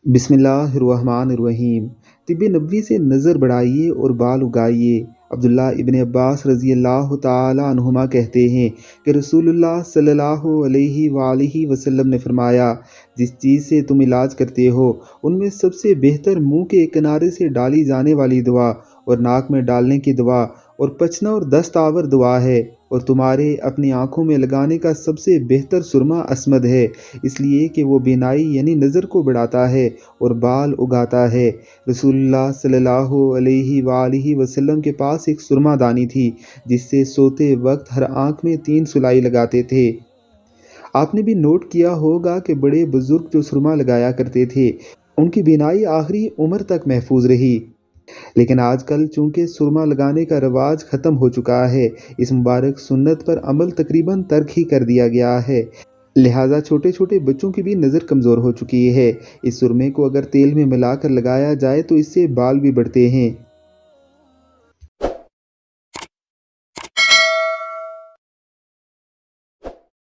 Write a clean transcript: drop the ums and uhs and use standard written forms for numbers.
बिस्मिल्लाहिर्रहमानिर्रहीम। तिब नबवी से नज़र बढ़ाइए और बाल उगाइए। अब्दुल्ला इब्न अब्बास रज़ी अल्लाह ताला अन्हुमा कहते हैं कि रसूलुल्लाह सल्लल्लाहु अलैहि वसल्लम ने फरमाया, जिस चीज़ से तुम इलाज करते हो उनमें सबसे बेहतर मुंह के किनारे से डाली जाने वाली दुआ और नाक में डालने की दुआ और पचना और दस्त आवर दुआ है, और तुम्हारे अपनी आँखों में लगाने का सबसे बेहतर सुरमा अस्मद है, इसलिए कि वो बीनाई यानी नज़र को बढ़ाता है और बाल उगाता है। रसूलुल्लाह सल्लल्लाहु अलैहि वसल्लम के पास एक सुरमादानी थी, जिससे सोते वक्त हर आँख में 3 सुलाई लगाते थे। आपने भी नोट किया होगा कि बड़े बुजुर्ग जो सुरमा लगाया करते थे, उनकी बीनाई आखिरी उम्र तक महफूज रही। लेकिन आजकल चूंकि सुरमा लगाने का रवाज ख़त्म हो चुका है, इस मुबारक सुन्नत पर अमल तकरीबन तर्क ही कर दिया गया है। लिहाजा छोटे छोटे बच्चों की भी नज़र कमज़ोर हो चुकी है। इस सुरमे को अगर तेल में मिलाकर लगाया जाए तो इससे बाल भी बढ़ते हैं।